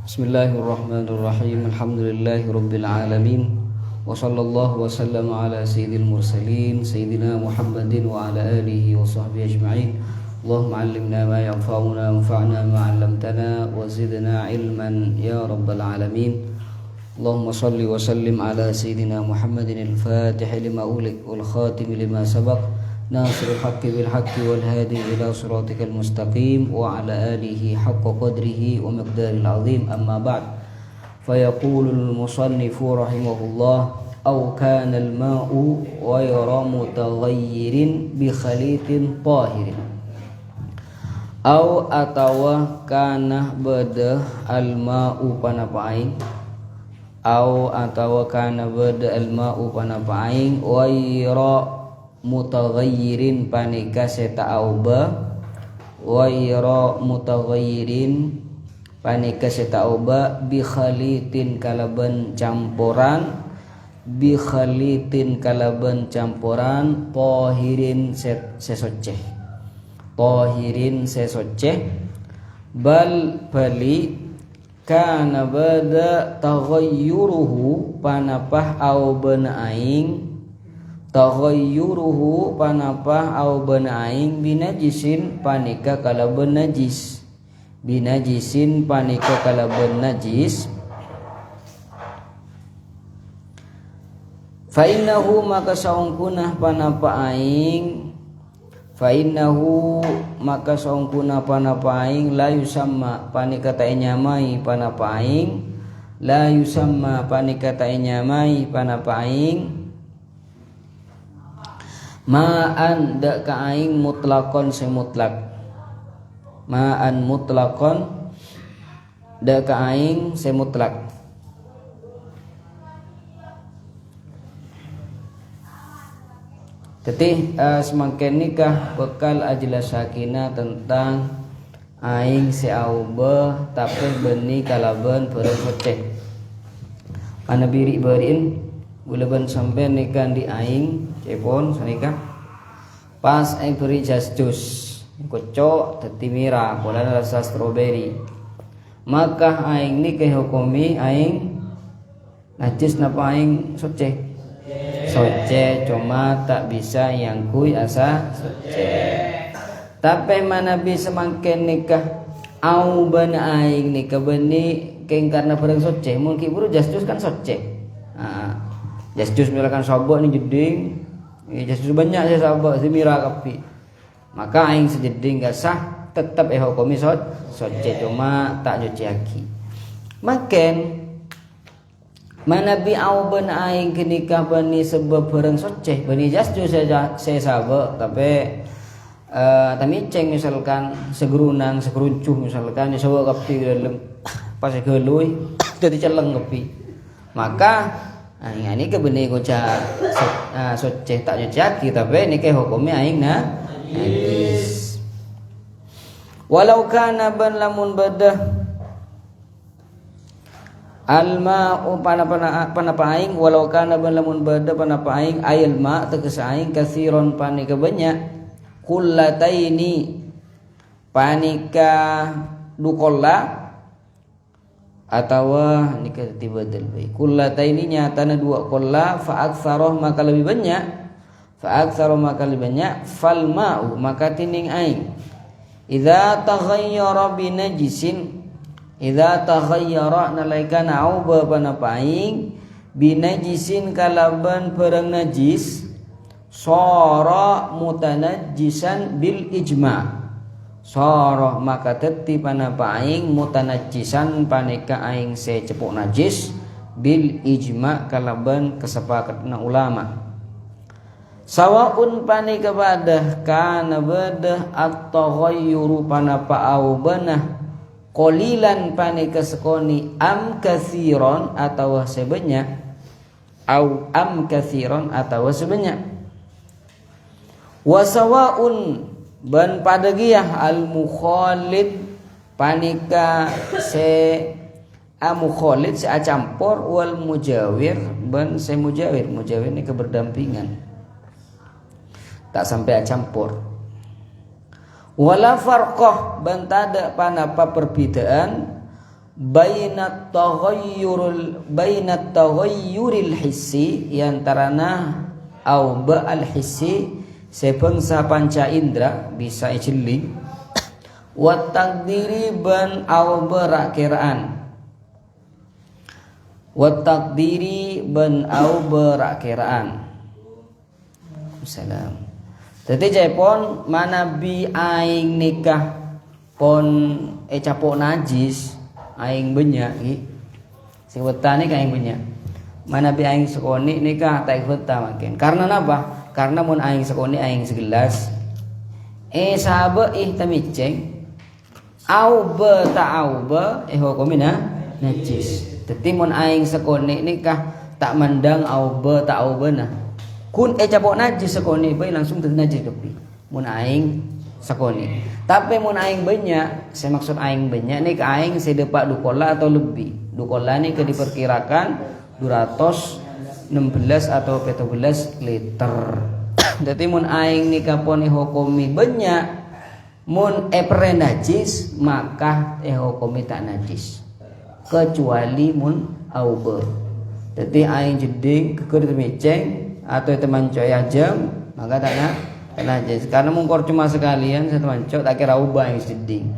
Bismillahirrahmanirrahim. Alhamdulillahirabbil alamin. Wa sallallahu wa sallama ala sayyidil mursalin sayyidina Muhammadin wa ala alihi wa sahbihi ajma'in. Allahumma 'allimna ma yanfa'una wanfa'na ma 'allamtana wa zidna 'ilman ya rabbal alamin. Allahumma salli wa sallim ala sayyidina Muhammadin al-Fatih lima ulik wal khatim lima sabaq nasirul haqqi bil haqqi wal hadi ila siratikal mustaqim wa ala alihi haqqa qadrihi wa miqdaril azim. Amma ba'd. Fayaqulul musannifu rahimahullah aw kana al-ma'u ghayra mutaghayyirin bi khalitin tahirin aw atawa kana bada al-ma'u panapaing aw atawa kana bada al-ma'u panapaing ghayra mutaghayyirin panika seta auba ghayra mutaghayyirin panika seta auba bi khalitin kalaban campuran bi khalitin kalaban campuran tahirin sesoceh tahirin sesoceh bal bali kana bada taghayyuruhu panapah aubana aing taghayyuruhu panapah au benaing binajisin panika kalaban najis binajisin panika kalaban najis fa innahu maka saungkunah panapa aing fa innahu maka saungkunah panapa aing la yusamma panika ta nyamai panapa aing la yusamma panika ta nyamai panapa aing ma'an da ka aing mutlaqon semutlak ma'an mutlaqon da ka aing semutlak tetih semakin nikah bekal ajlas sakina tentang aing seaubah tapi benih kalaban perceh ana biri berin gulaban sampai nikah di aing cepon sanika pas aing beri jas jus kocok teti mira bola rasa strawberry maka aing nikah hukumi aing najis napa aing soce cuma tak bisa yang kui asa soce tapi mana bisa makin nikah au ban aing nikah beni keng karena bareng soce mungkin buru jas jus kan soce jas jus misalkan sabak ni jeding jas jus banyak saya sabak semira kapi maka aing sejeding gak sah tetap hukumi soce cuma tak cuci aki makin mana bi au ban aing kenikah bani sebab bareng soce bani jas jus saya sabak tapi tamiceng misalkan segerunang segeruncuh misalkan ya sabak kapi dalam pas gelui jadi celeng kapi maka ini ke benih goca soceh tak nyecaki tapi ini ke hukumnya aing na najis walau kana ban lamun badah alma panapa aing walau kana ban lamun badah panapa aing ail ma tegas aing kasiron panika banyak kullataini panika dukolla atau nikah tibadal baik kullata ini nyatana dua kolla fa aktsaroh maka lebih banyak fal ma'u maka tining aing idza taghayyara binajisin idza taghayyara nalaikana auba panapa aing binajisin kalaban perang najis sara mutanajjisan bil ijma' soroh maka teti panapa aing mutanajjisan panika aing secepuk najis bil ijma kalaban kesepakatan ulama sawaun panika badah kana badah at-taghayyuru panapa aubanah qalilan panika sekoni am katsiron atawa sebanyak au am katsiron atawa sebanyak wa sawaun ban padagiyah al mukhalid panika se mukhalid se campur wal mujawir ban se mujawir ini keberdampingan tak sampai campur wala farqah bantada panapa perbedaan bainat taghayyuril hissi yantarana auba al hissi sebangsa panca indra bisa iciling wa taqdiri ban auba rakiraan wa taqdiri ban auba rakiraan. Salam. Jadi cepon mana bi aing nikah pon capok najis aing banyak ki. Sing wetane ka aing banyak. Mana bi aing sekoni nikah tak weta makin. Karena apa? Karena mun aing sekoni aing segelas. Sahabe tamiceng. Au ba ta'au ba hukumina najis. Dadi mun aing sekoni nikah tak mandang au ba ta'au ba nah. Kun capok najis sekoni bae langsung teu najis kepi. Mun aing sekoni. Tapi mun aing banyak, saya maksud aing banyak nih aing sedepak dukola atau lebih. Dukola nih diperkirakan 216 atau 17 liter. Jadi mun aing nih kapon hukumi banyak, mun epre najis maka hukumi tak najis. Kecuali mun auba. Jadi aing jeding kekur temiceng atau teman coy jam maka tak najis. Karena mungkor cuma sekalian saya teman coy tak kira ubah yang seding.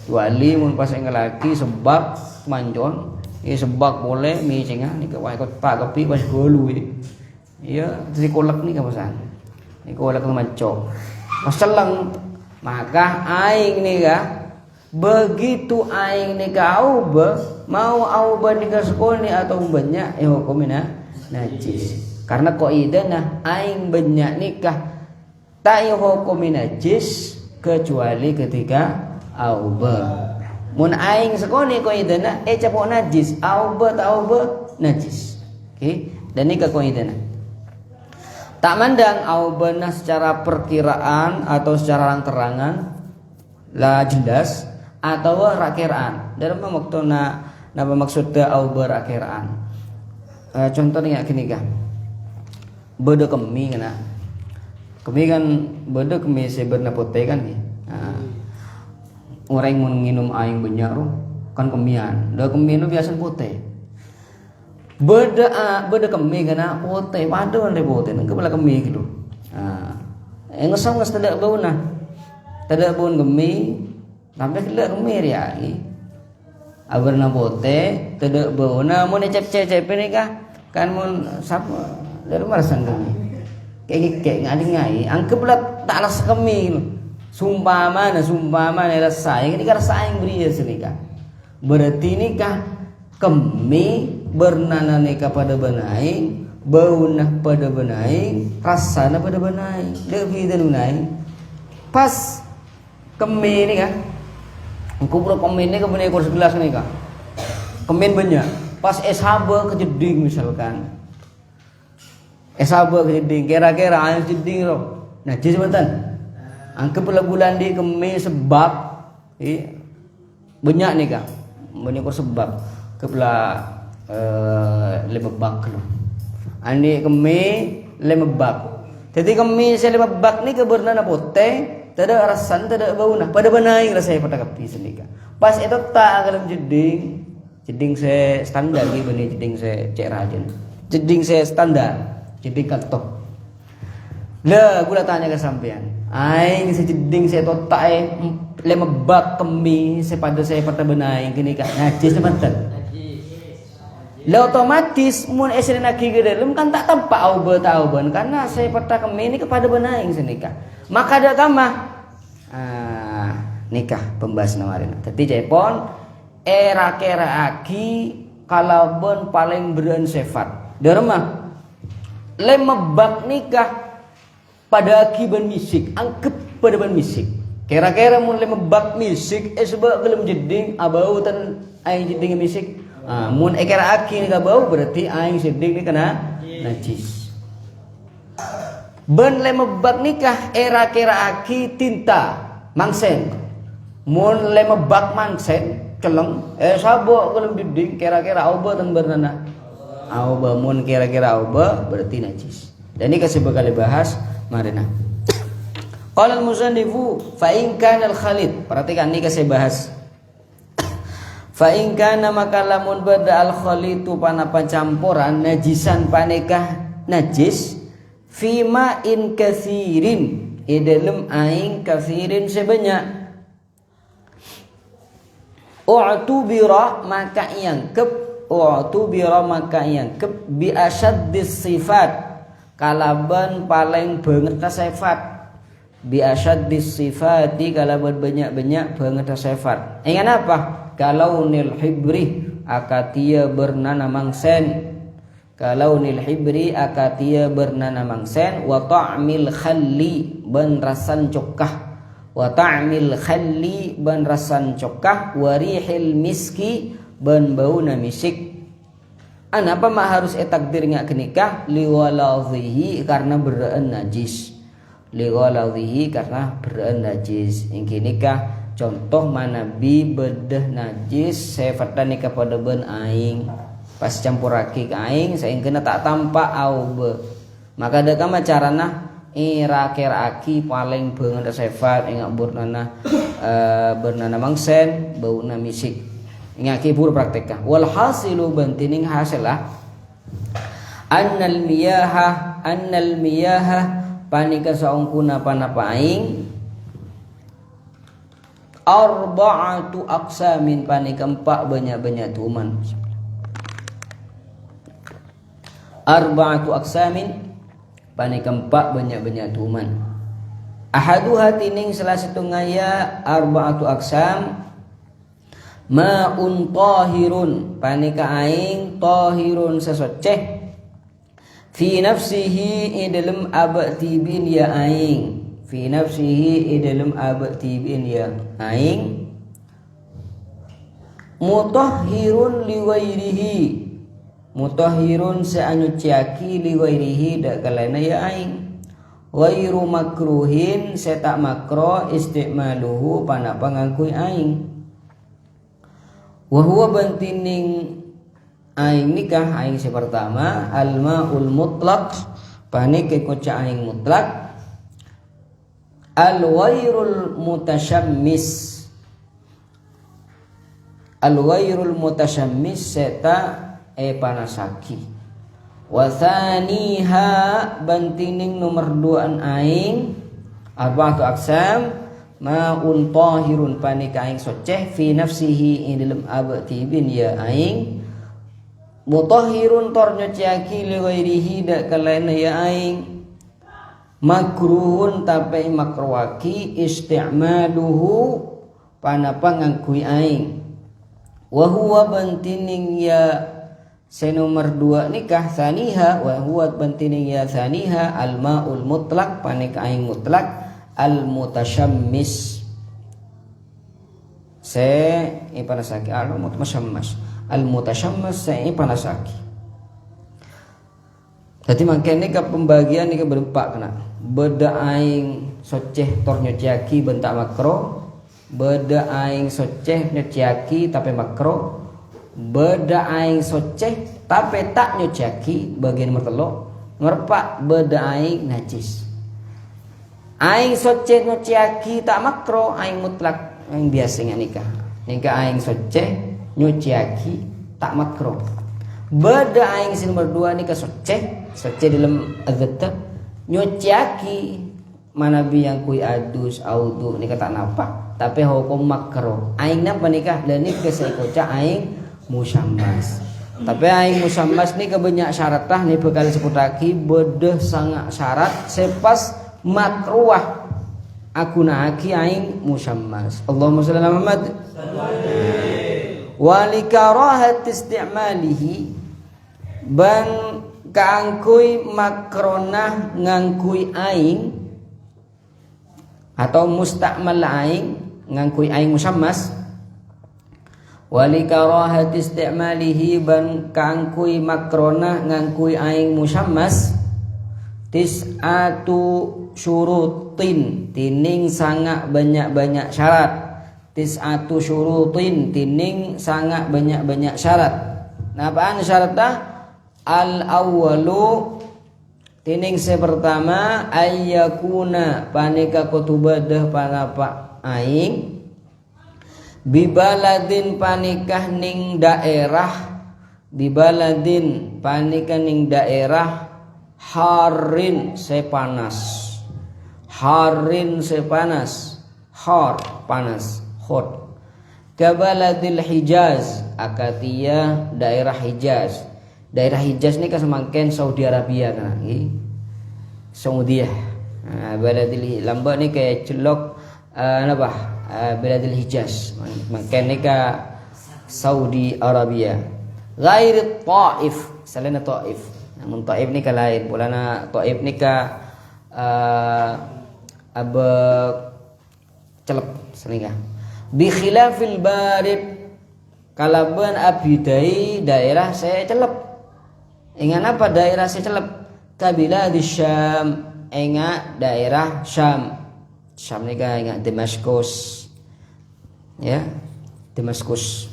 Kecuali mun pas yang laki sebab manjon, sebab boleh micengah ni kawai kot pak kopi pas golu iya jadi kolak ni kapasan. Ni kolak teman coy. Pas selang maka aing ni begitu aing ni auba mau auba ni sekoni atau banyak hukumnya najis. Karena qaidana aing banyak nikah tak hukumi najis kecuali ketika auba. Mun aing sekoni qaidana capok najis, auba tak auba najis. Oke, dan nikah qaidana. Tak mandang aubana secara perkiraan atau secara terang-terangan lah jelas atau rakiraan. Dalam maksudna napa maksudnya auba rakiraan. Contohnya gini kah? Beda kemi kan beda kemi sebenarnya putih kan orang mau minum aing banyak kan kemian dah kemi itu biasa putih beda kemi kan putih waduh ande putih nang kepala kemi gitu ngesong tidak bau tidak bau kemi sampai tidak kemi ya abarna putih tidak bau mau cep ini kan mau siapa dari marasan kami kayak ngading anggaplah tak rasa kami sumpah mana rasa ini kan rasa yang beri senika berarti nikah kami bernana nikah pada benaing baunah pada benaing rasana pada benaing lebih dan benaing pas kami ini kan aku pula kami ini kemudian kurus gelas nikah kami banyak pas SHB kejeding misalkan sabar jeding kira-kira ayo jeding ro najis betul anggaplah bulan di kemi sebab banyak nih kak banyak sebab kepala lemebak lo andi kemi lemebak jadi kemi saya lemebak nih keberna putih tidak rasan tidak bau nah pada benaing rasanya pada kapi sendika pas itu tak dalam jeding saya standar gitu nih jeding saya cek rajin jeding saya standar jadi katok. Lah, gua tanya ke sampean. Aing sejeding saya totai lemebak kemi sepada saya pada benaing gini kan. Najis teman-teman. Lah otomatis mun esrena ki gede kan tak tampak auban karena saya pada kemi ini kepada benaing senika. Maka ada kama nikah pembahas nawarin. Tapi cepon era kera aki kalau bon paling beransifat. Derma lemebak nikah pada akiban misik angkep pada ban misik kira-kira mun lemebak misik sebab gelem jeding abau tan aing jeding misik mun kira aki nikah bau berarti aing jeding ni kena najis ban lemebak nikah era kira aki tinta mangsen mun lemebak mangsen keleng sabo gelem jeding kira-kira auba tan bernana auba mun kira-kira auba berarti najis. Dan ini kasih bakal dibahas marina. Qala al-musannifu fa in kana al-khalid. Perhatikan ini kasih bahas. Fa in kana maka lamun bada al khalitu pana pancampuran najisan panekah najis fima in katsirin idalem aing katsirin sebanyak u'tubira maka yangkep bi asyaddis sifat kalaban paling banget sifat bi asyaddis sifati kalaban banyak-banyak banget sifat ingat apa kalau nil hibri akatia bernana mangsen kalau nil hibri akatia bernana mangsen wa ta'mil khalli ban rasan cokah wa ta'mil khalli ban rasan cokah wa rihil miski ban bauna misik anapa mah harus takdirnya kenikah liwaladhihi karena beraan najis liwaladhihi karena beraan najis ingki nikah contoh manabi bedah najis sefatan nikah pada ben aing pas campurake ke aing saengkeuna tak tampak aube maka deka mah carana irakeraki paling beungeut sefat ingat bernana mangsen bauna misik ingat kibur praktekah wal hasilu bantining hasilah annal miyaha panika saungkuna panapa aing arba'atu aqsamin panika empat banyak-banyak tuman arba'atu aqsamin panika empat banyak-banyak tuman ahaduha tining salah satu ngaya arba'atu aqsam ma'un tahirun panika aing tahirun sesoceh fi nafsihi idalem abtibin ya aing fi nafsihi idalem abtibin ya aing mutahhirun liwairihi mutahhirun sa'anyuciaki liwairihi dak kalena ya aing ghairu makruhin setak makro istimaluhu panapa ngangkui aing wa huwa bantining aing nikah aing si pertama al-ma'ul mutlaq panik kekoca aing mutlak al-ghairul mutashammis seta panasaki wa thaniha bantining nomor 2 aing arba'atu aqsam ma'un tahirun panik aing soceh fi nafsihi indilem abtibin ya aing mutahhirun tornyociaki li ghairihi dak kalena ya aing makruhun tapi makruwaki isti'maluhu panapa ngangkui aing wa huwa bantining ya senomor 2 nikah saniha wa huwa bantining ya saniha al ma'ul mutlaq panik aing mutlak al mutashammis panasaki al mutashammas al mutashammas panasaki jadi makanya ke pembagian ini berempat kena beda aing soceh tor nyociaki bentak makro beda aing soceh nyociaki tapi makro beda aing soceh tapi tak nyociaki bagian nomor 3 nomor 4 beda aing najis aing soceh nyociaki tak makro aing mutlak aing biasanya nikah aing soceh nyociaki tak makro beda aing si nomor 2 nikah soceh dalam azat nyociaki manabi yang kui adus audu nikah tak napa tapi hukum makro aing napa nikah dan nikah seikoca aing musammas tapi aing musammas nikah banyak syarat tah nih bekal seputaki bedeh sangat syarat sepas makruah aku naaki aing musammas Allahumma shalli ala Muhammad walikarahat istimalihi ban kaangkui makronah ngangkui aing atau mustakmal aing ngangkui aing musammas walikarahat istimalihi ban kaangkui makronah ngangkui aing musammas tis'atu syurutin tining sangat banyak-banyak syarat tis'atu syurutin tining sangat banyak-banyak syarat nah apaan syaratnya al awwalu tining sepertama ayyakuna panika kutubadah panapa aing Bibaladin panikah ning daerah, bibaladin panikah ning daerah harin sepanas, harin sepanas, har panas, hot. Kabaladil Hijaz akatia daerah Hijaz. Daerah Hijaz ini kan semangken Saudi Arabia kan, Saudi. Baladil lamba ni kayak celok apa? Baladil Hijaz. Makan ni ka Saudi Arabia. Ghairi Taif, selain Taif. Namun Taif ni ka lain. Pulana Taif ni ka aba celep seninga. Bi khilafil barid kalaban abidai daerah saya celep. Ingat apa daerah saya celep? Kabila di Syam, ingat daerah Syam. Syam ni kan ingat Damaskus. Ya, Damaskus.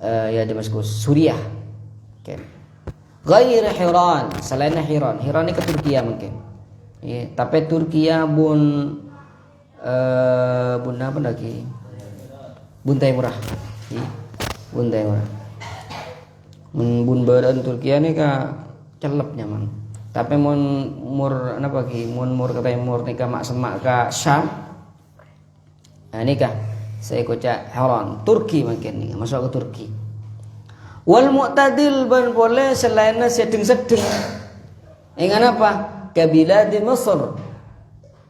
Ya Damaskus, Suriah. Okay. Ghair Hiran, selain Hiran. Hiran ni ke Turki mungkin. Ya, tapi Turki bun apa lagi? Bun Taimurah. Ya, bun Taimurah. Bun badan Turki ni ka celep nyaman. Tapi mun mur apa ki? Mun mur ke Timur ni ka mak semak ka Syam. Nah ni kah saya kocak Hiran, Turki mungkin ni masuk ke Turki. Wal mu'tadil ban boleh selainnya sedeng-sedeng. Ingat apa? Kabila di Mesir.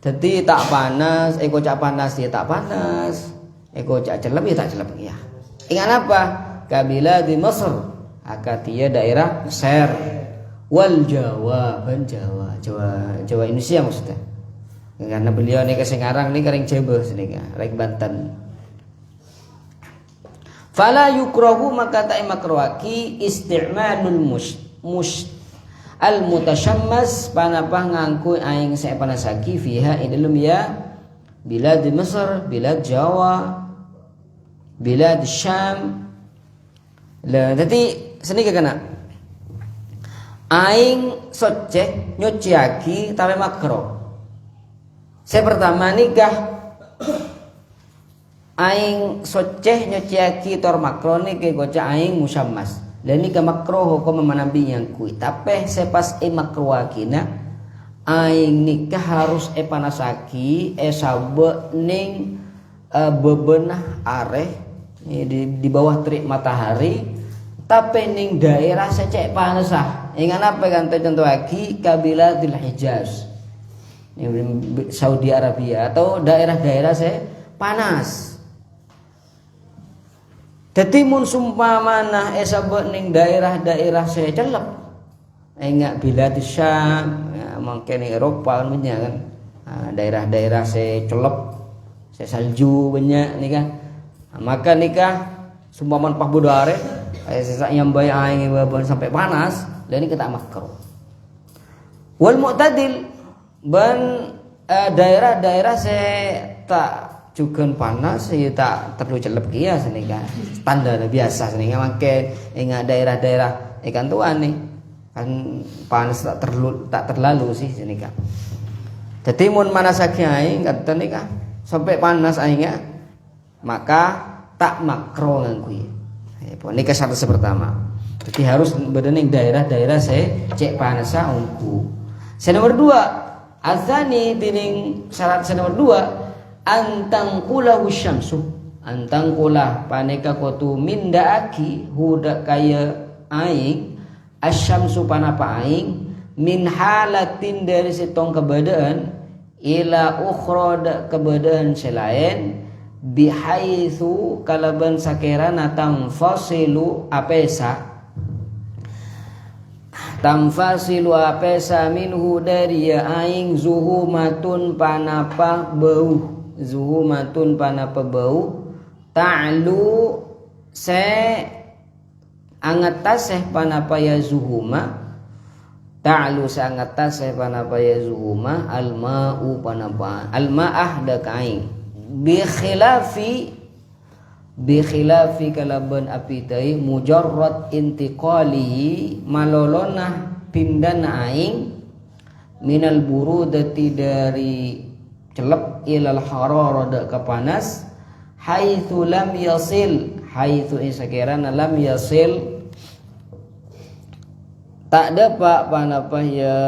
Jadi tak panas, kocak panas dia tak panas. Kocak celep ya tak celep ya. Ingat apa? Kabila di Mesir. Akatia daerah Mesir. Wal Jawa, ban Jawa, Jawa Indonesia maksudnya. Karena beliau ni ke Semarang ni kering Jawa sini kan, rek Banten. Fala yukrahu maka tak makruhaki isti'malul mush al mutashammas panapah ngangku aing saya panasaki fiha idalum ya bilad Mesir, bilad Jawa, bilad Syam. Lah tadi sini ke kana aing socek nyuciaki tapi makruh. Saya pertama nikah aing soceh nyuciaki tor makro ni ke goca aing musammas. Dan ni ke makro hukum menambi yang kui. Tapi sepas makro akina aing nikah harus panasaki sabe ning bebenah areh di bawah terik matahari. Tapi ning daerah secek panasah. Ingat apa kan contoh lagi Kabilatil Hijaz. Saudi Arabia atau daerah-daerah saya panas. Jadi mun sumpamana sabot ning daerah-daerah saya celep. Ingat bilad Syam, ya, mungkin Eropa kan banyak kan. Daerah-daerah saya celep, saya salju banyak nih kan. Maka nikah sumpaman pak budare, saya yang bayar aing sampai panas, dan ini kita makruh. Wal mu'tadil ban daerah-daerah saya tak juga panas, saya tak terlalu celep kia sini kan standar biasa sini kan makin ingat daerah-daerah ikan tuan nih kan panas tak terlalu sih sini kan. Jadi mun manasaknya aing kata nih kan sampai panas aingnya maka tak makro ngangkui. Ini kesalahan pertama. Jadi harus berdening daerah-daerah saya cek panasnya ungku. Nomor 2 azani tining syarat nomor 2 antang kula syamsu antang kula paneka kotu mindaaki huda kaya aing asyamsu panapa aing min halatin dari setong keberadaan ila ukhra keberadaan selain bihaitsu kalaban sakirana tangfasilu apesa tamfasilu apesa minhu dari aing zuhumatun panapa bau zuhumatun panapa bau ta'lu se angataseh panapa ya zuhuma ta'lu se angataseh panapa ya zuhuma alma'u panapa alma'ah dak aing bi khilafi kalaban apitai mujarrad intiqalihi malolonah pindana aing minal burudati dari celep ilal hararah ke panas haitsu lam yasil, haitsu sekirana lam yasil tak dapat panapa ya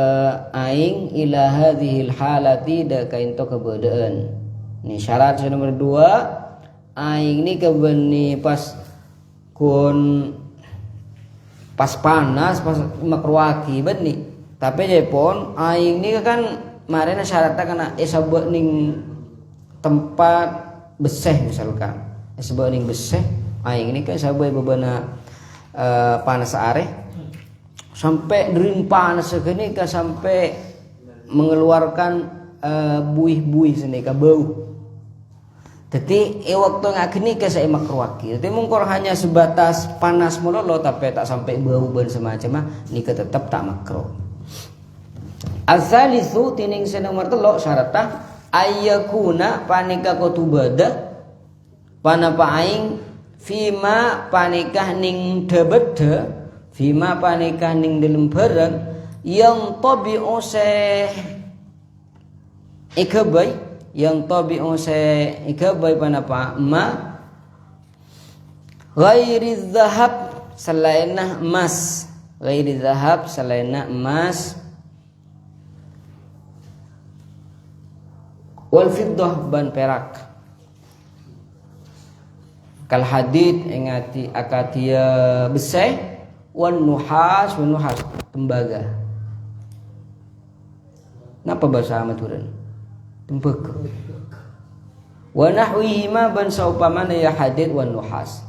aing ila hadhil halati da kain to kebeudaan. Ini syarat nomor 2, aing ni kebeni pas kun pas panas pas makruaki beni. Tapi jepon aing ni kan marena syaratnya kana sabeu ning tempat beseh misalkan. Sabeu ning beseh aing ni kan sabeu bebeuna panas areh sampai derin panas segini ka sampai mengeluarkan buih-buih sini ka bau. Jadi waktu ngakini ka saya makruaki. Jadi mungkor hanya sebatas panas melolo tapi tak sampai bau ben semacam ni ka tetap tak makruh. Azalisu tining nomor 3 syaratah ayyakuna panika kutubada panapa aing fima panikah ning debeda fima panikah ning dalam barang yang tabi'u se ikabay yang tabi'u se ikabay panapa ma ghairi zahab selainna emas, ghairi zahab selainna emas wal fiddah ban perak kal hadid ingati akatia beseh wan nuhas tembaga. Napa bahasa Maturan? Tembaga. Wa nahwihima ban saupamana ya hadid wan nuhas.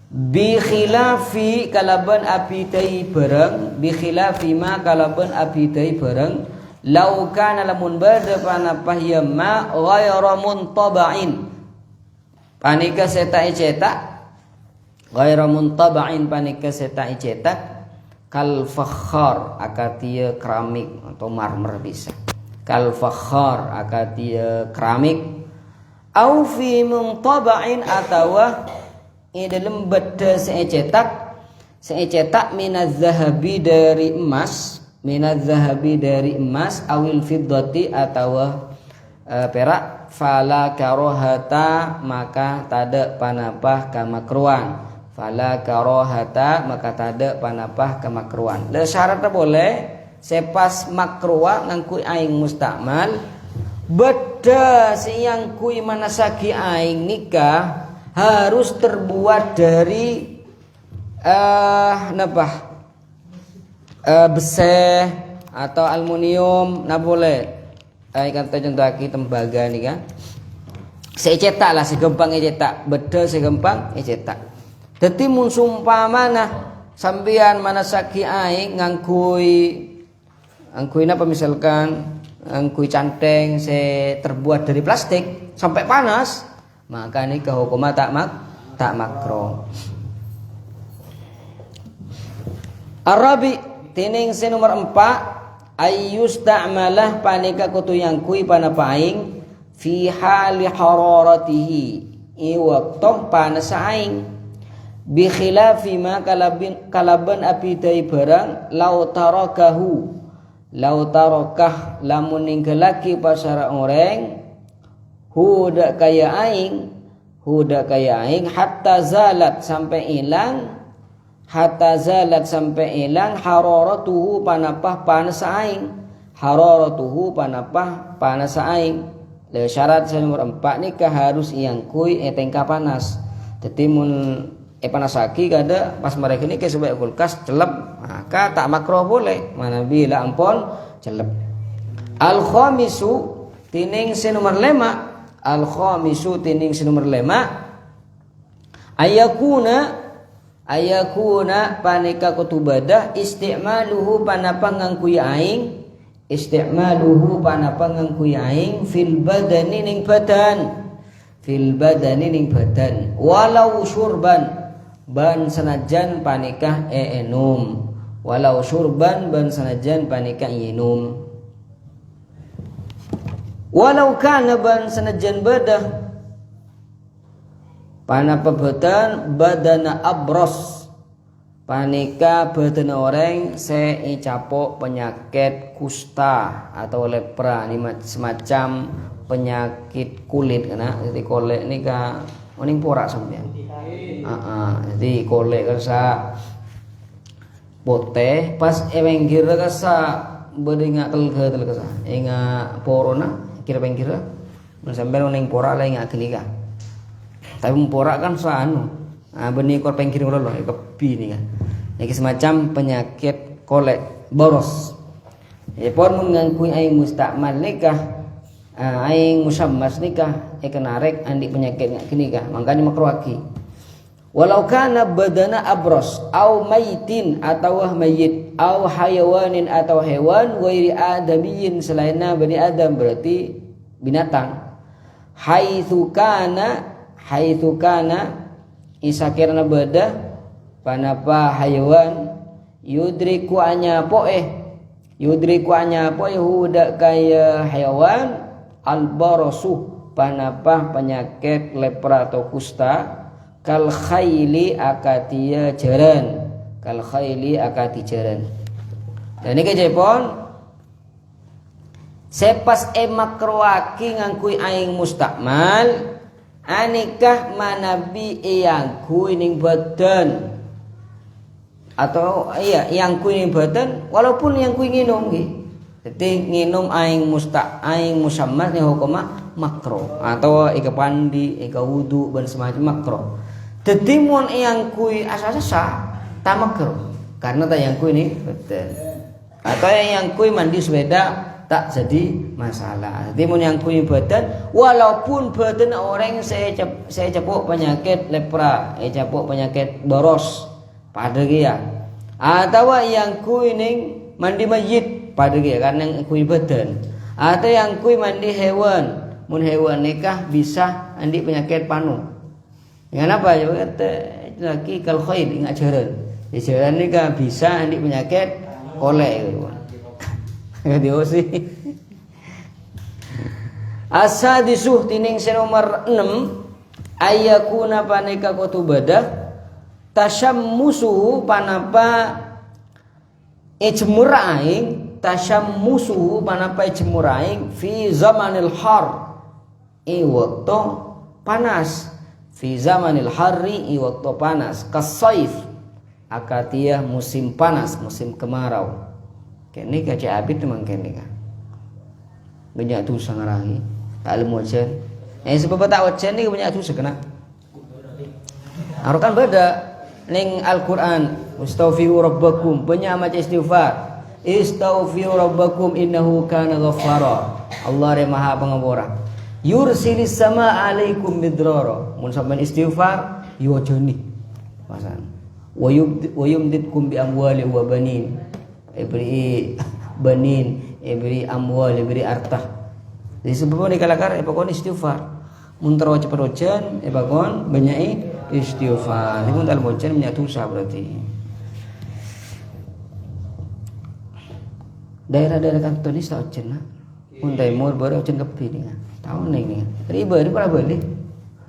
Bi khilafi kalaban api tai barang, bi khilafi ma kalaban api tai barang, law kana lamun bada panapah ya ma ghayra muntaba'in. Panika setai cetak ghairu muntaba'in panika seta cetak kal fakhar akatia keramik atau marmer bisa kal fakhar akatia keramik au fi muntaba'in atawa dalam beda cetak minaz zahabi dari emas awil fiddati atawa perak fala karohata maka tada panapah kamakruan fala karohata maka tada panapah kemakruan. Le syaratnya boleh sepas makruah ngangkui aing mustakmal beda siang kui manasaki aing nikah harus terbuat dari beseh atau aluminium nah boleh. Kata contoh aki tembaga nih kan. Saya cetak lah segempang cetak beda segempang cetak. Dadi mun sumpamana sampeyan manasaki aing ngangkui napa misalkan ngangkui canteng se terbuat dari plastik sampai panas maka ini kehukuma tak makruh. Arabi tining nomor 4 ayyusta'malah panika kutu yang kui panapa aing fi hali hararatihi i waktu panas aing bi khilafi ma kalaban api tai barang lau tarakah lamun ninggalaki pasara orang huda kaya aing hatta zalat sampai hilang hararatuhu panapah panas aing le syarat nomor 4 nikah harus yang kui etengka panas dadi mun panasaki kada pas mereka ini ke sebaik kulkas celep maka tak makruh boleh mana bila ampun celep. Al khamisu tining nomor 5 ayakuna panika kutubadah isti'maluhu panapa ngangkui aing fil badani ning badan walau syurban ban sanajan panikah enum walau syurban ban sanajan panikah inum walau kana ban sanajan badah panapa badana abros panika badan orang capok penyakit kusta atau lepra ini semacam penyakit kulit kena jadi kolek nika mending porak sampean. Jadi kolek kersa pote pas ewenggir kasa bedinga telga kasa inga porona kira pengkira mun sampean ning porak la inga kenika. Tapi porak kan sanu. Benih kor pengkir loh kepi ni kan. Iki semacam penyakit kolek boros. Pon mengangkui aing mustakmal nikah, aing musammas nikah, narek andi penyakit ngak nikah, makanya makruaki. Walau kana badana abros, au maitin atau mayit, au hayawanin atau hewan, wairi adamiyin selainna bani adam berarti binatang. Haitsu kana isakirna beda panapa hayawan yudriku anya poe huda kaya hayawan albarasu panapa penyakit lepra atau kusta kal khayli akati jaran dan ini kejepon sepas emakroaki ngangkui aing mustakmal anikah manabi yang kuning badan atau yang kuning badan walaupun yang kuing nginum jadi nginum aing musammas ni hukuma makro atau ika pandi ika wudu dan semacam makro jadi mun yang kui asa-asa tak makro karena tak yang kui ni badan atau yang kui mandi sepeda tak jadi masalah. Jadi mun yang punya badan, walaupun badan orang saya capuk penyakit lepra, capuk penyakit boros, pada dia. Atau yang kuning mandi mayit, pada dia karena yang kui badan. Atau yang kui mandi hewan, mun hewan nikah bisa andi penyakit panu. Dengan apa? Ya kata laki kal khair ingat jaran. Di jaran nikah bisa andi penyakit kolek. Diosi asadisuh tining nomor 6 ayakuna paneka kotubadah tasyammusuhu panapa ijmur aing fi zamanil har waktu panas fi zamanil harri waktu panas kasaif akatiyah musim panas musim kemarau. Kini kaca abid memang kini kan banyak tu sangaragi tak ilmu wajan sebab tak wajan ni banyak tu sekena arukan beda ning Al-Quran istaghfiru rabbakum banyak macam istighfar istaghfiru rabbakum innahu kana ghaffara Allah maha pengapura yursilis sama alaikum midrara mun sampean istighfar yojoni masan wa yumditkum bi amwali wa banin ibri banin ibri amwal ibri artah jadi sebelum dikalakar epakon istighfar muntara cepat rojan epakon banyak istighfar ini pun dalam rojan banyak dosa berarti daerah-daerah kantonis tak rojan nak pun timur baru rojan kepi ni tahu ni riba ni pernah beli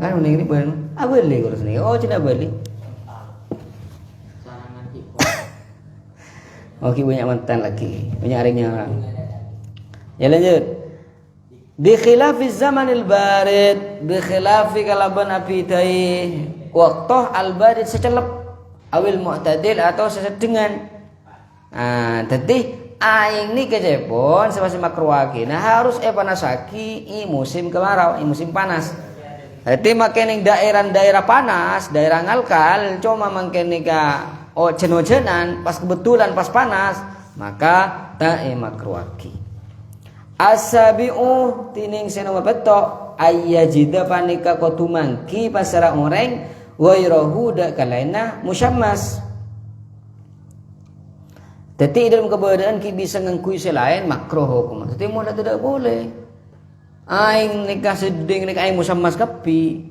kan ni riba beli kurus ni cina beli. Oke banyak mantan lagi, banyak harinya orang. Ya lanjut. Bi khilafi zamanil barid, bi khilafi kalaban api tai waktu al barid secelep awil mu'tadil atau sesedengan. Jadi aing ni kejepon sama-sama makruaki. Nah harus panasaki musim kemarau, musim panas. Jadi makin daerah panas, daerah ngalkal, cuma makin nikah jen-jenan pas kebetulan pas panas maka ta'i makruaki. Asabi'u tining senoma betok ayyajida panika kotumangki pasara orang wairahu da kalaina musyammas. Jadi dalam keberadaan ki bisa ngengkui selain makruh hukum. Jadi mau tidak boleh. Aing nikah seding nikah aing musyammas kapi.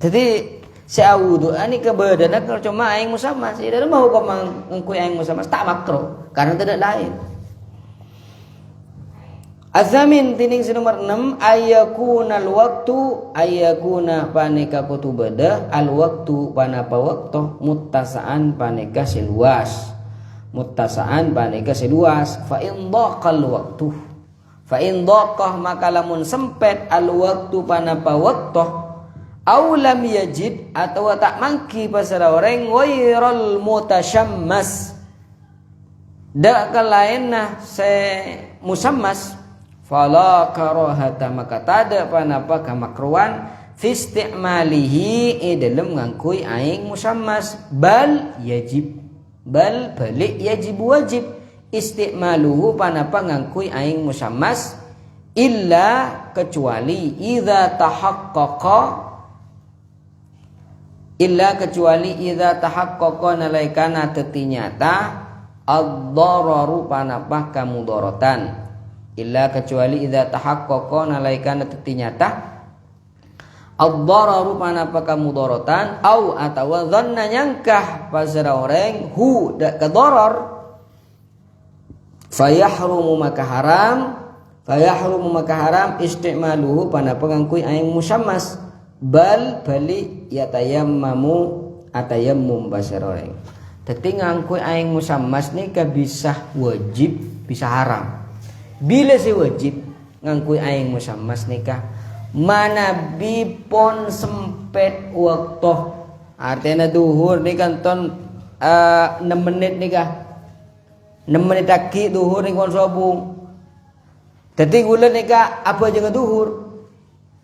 Jadi seawudu ani keberadaan kalau cuma aing musammas dalam mau kau mengkui aing musammas tak makruh karena tidak lain. Azamin tining nomor 6 ayakuna paneka kutubada al waktu panapa waktu muttasaan paneka seluas fa in dhaqal waktu Fa in dhaqah maka lamun sempet al waktu panapa waktu au lam yajid atau tak mangki pasara orang wairal mutasyammas dak kalainna se musammas fala karahata maka tada panapa kamakruan fi istimalihi dalam ngangkui aing musammas bal balik yajib wajib istimaluhu panapa ngangkui aing musammas illa kecuali idza tahaqqaqa nalaikana teti nyata ad-dararu panapa kamudorotan illa kecuali idza tahaqqaqa nalaikana teti nyata ad-dararu panapa kamudorotan au atawa dhanna nyangkah pasara orang hu dak kadarar fayahrumu maka haram istimaluhu panapa ngangkui aing musammas balik yatayammamu atayammum pasara orang teti ngangkui aing musammas ni ka bisa wajib bisa haram bila si wajib ngangkui aing musammas nikah mana bipon sempet waktu artinya duhur ni kanton 6 menit nikah 6 menit lagi duhur ni kon sobung teti gula nikah apa aja duhur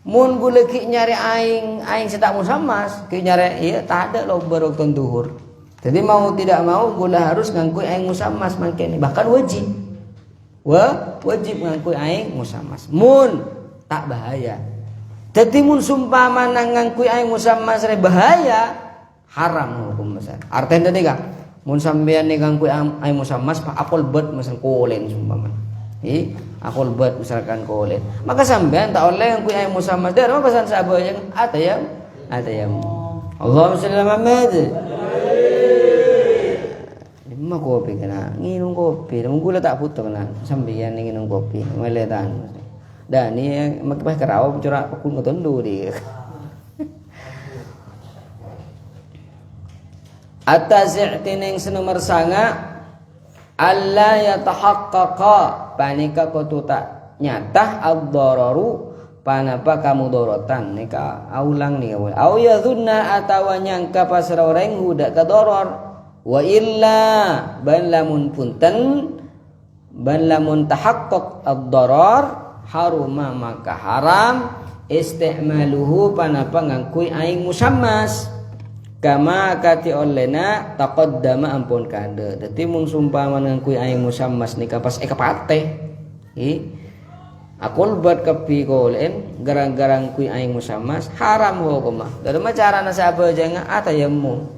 mun gula ki nyari aing sedak musammas ki nyari iya tak ada lo berokton duhur jadi mau tidak mau gula harus ngangkui aing musammas mangke ni bahkan wajib ngangkui aing musammas mun tak bahaya jadi mun sumpama ngangkui aing musammas re bahaya haram hukum besar artinya tadi kan mun sampean ni ngangkui aing musammas pak akol bet misal kolen sumpama akol bet misalkan kolen maka sampean tak oleh ngangkui aing musammas dar apa pesan sahabat yang atayam Allahumma shalli ala Muhammad lima kopi kena nginum kopi namun gula tak putus kena sambian nginum kopi meletan dan ni makai kerau corak pukul ngotondu dia atasi' tining senomor sanga alla yatahaqqaqa panika kotu tak nyata ad-dararu panapa kamu dorotan nika aulang ni au yadhunna atawa nyangka pasara orang hudak ka doror wa illa ban lamun tahaqqaq ad-darar haruma maka haram istimaluhu panapa ngangkui aing musammas kama kati olena taqaddama ampun kande dadi mun sumpama ngangkui aing musammas nika pas ekapate akul buat kepi kolen garang-garang kui aing musammas haram hukum mah dari cara nasaba jangan atayammu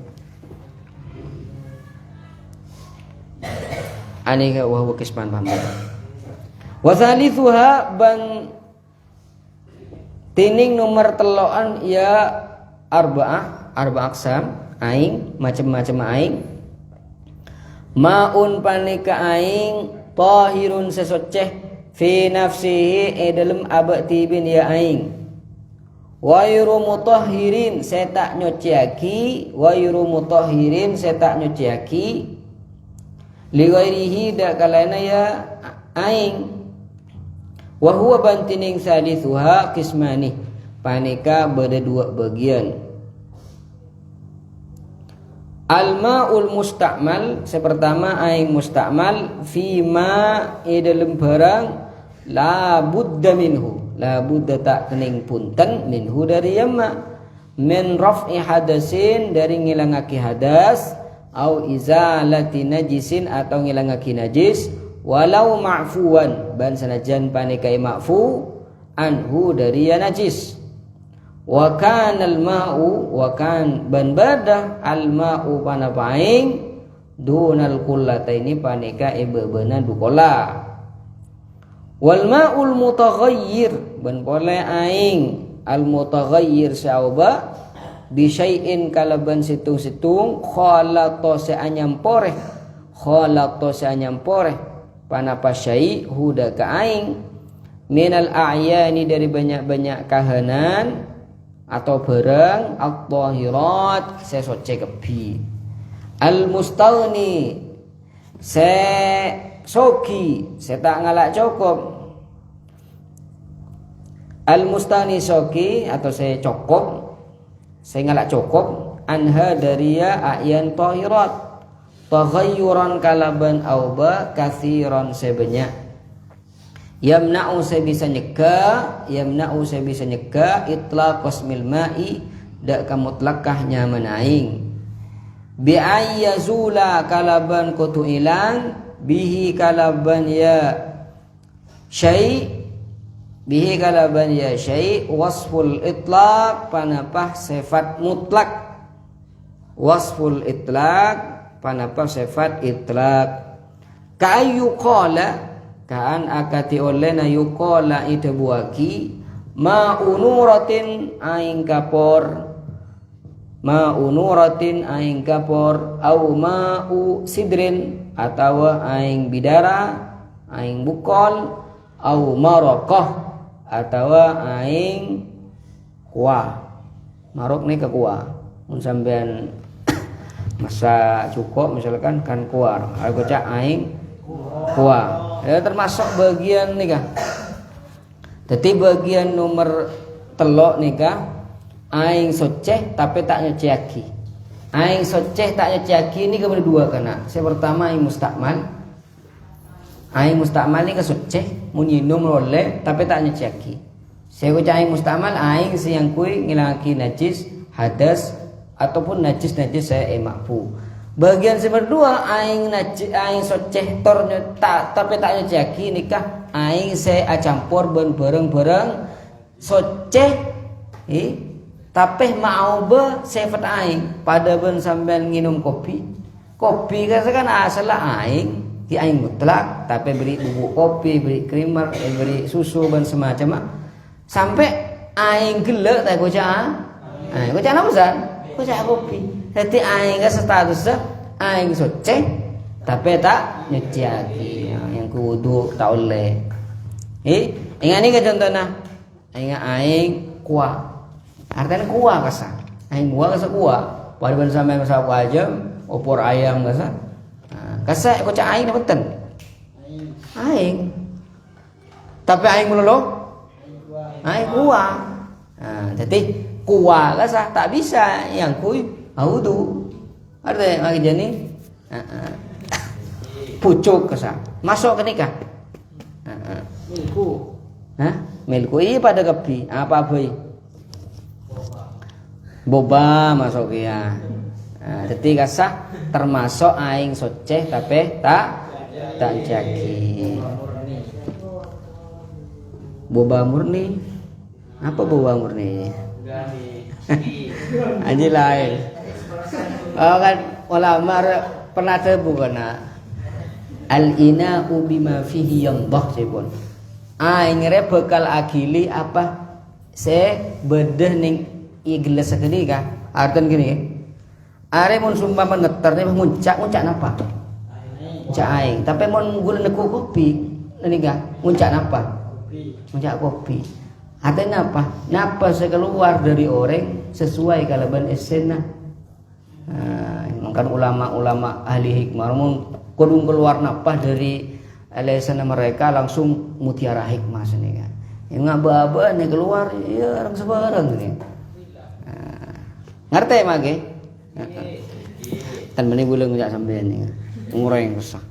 anika wa huwa kisman paham wa thalithuha bang tining nomor teloan ya arba aksam aing macam-macam aing maun panika aing tahirun sesoceh fi nafsihi dalam abati bin ya aing wayru mutahhirin setak nyociaki li ghairihi dak kalana ya aing wa huwa bantining salisuha kismani panika beda dua bagian al-ma'ul musta'mal sepertama aing musta'mal fi ma dalam barang la budda tak kening punten minhu dari yamma min raf'i hadasin dari ngilangaki hadas au izalati najisin atau ngilangaki najis walau ma'fuwan ban sanajan panikai ma'fu anhu dari ya najis wa kana al-ma'u wa kan ban badah al-ma'u panapaing dunal kullataini panika ibebena dukola wal ma'ul mutaghayyir ban pole aing al mutaghayyir sauba bi syai'in kalaban situng-situng khalato seanyamporeh panapa syai' huda ka aing minal a'yani dari banyak-banyak kahanan atau barang at-tahirat sesoce kebi al-mustawni se soki se tak ngalak cukup Al mustanisoki atau saya cokop, saya ngalak cokop anha dariya ayan tahirat taghayyuran kalaban auba kathiran sebanyak yamna'u saya bisa nyegah itlaq qasmil ma'i dak kamutlakahnya menaing bi ayyazula kalaban kutu ilang bihi kalaban ya syai' bihi kalaban ya syai' wasful itlaq panapah sifat mutlak wasful itlaq panapah sifat itlaq ka'ayyu qala kaan akati olena yuqala itabuaki ma'unuratin aing kapor au ma'u sidrin atau aing bidara aing bukol au maraqah atau aing kuah marok nih ke kuah mun sampean masa cukup misalkan kan kuar aku cak aing kuah ya termasuk bagian nih kah jadi bagian nomor telok nih kah aing soceh tapi tak nyeciaki aing soceh tak nyeciaki ini kemudian dua kana saya pertama aing musta'mal ini kesoceh mun minum oleh tapi tak nyeciaki saya ucap aing musta'mal aing siang kui ngilangaki najis hadas ataupun najis saya emakfu bagian nomor dua aing soceh tor tapi tak nyeciaki nikah aing saya campur bareng soceh tapi mau be sifat aing pada ben sambil minum kopi kan asal aing di aing mutlak tapi beri bubuk kopi beri krimer beri susu dan semacam sampai aing gelek tak gocah apa san gocah kopi jadi aing ke statusnya aing soceh tapi tak nyeciaki yang kudu tak oleh ingat ni ke contohnya aing kuah artinya kuah kasa aing kuah pada ben sampai masak aja opor ayam kasa kocak aing dapetan aing tapi aing melolo aing kuah jadi kuah kasa tak bisa yang kui audu ada lagi jadi pucuk kasa masuk ke nikah milku iya pada kepi apa boy boba masuk ya jadi kasah termasuk aing soceh tapi tak jaki boba murni apa boba murni anjir lain kan ulama pernah bukan al ina bima fihi yandah sipun aing re bekal agili apa se bedeh ning igelas segini kah arten gini are mun sumpah meneter nih muncak napa muncak aing tapi mun gula neku kopi ini kah muncak napa muncak kopi artinya napa saya keluar dari orang sesuai kalaban esena kan ulama ahli hikmah mun kudu keluar napa dari esena mereka langsung mutiara hikmah sini kan yang ngaba-aba nih keluar ya orang sebarang ini ngerti mage tan meni bulan ngajak sampean ni ngurang resah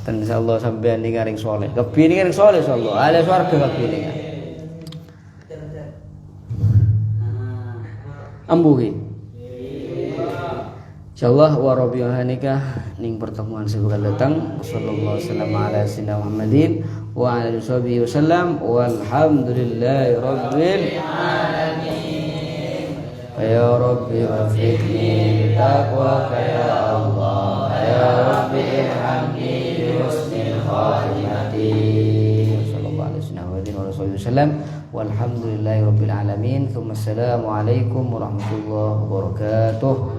tan insyaallah sampean ni garing soleh kepi ni garing soleh insyaallah ala swarga kepi ni ambuhi insyaallah wa rabbihanika ning pertemuan sebulan datang sallallahu alaihi wasallam Muhammadin wa ala alihi wasallam walhamdulillahi rabbil alamin ya rabbi wafiqni bitaqwaka ya Allah ya rabbi irhamni bi husnil khatimati sallallahu alaihi wasallam walhamdulillahi rabbil alamin thumma assalamu alaikum warahmatullahi wabarakatuh.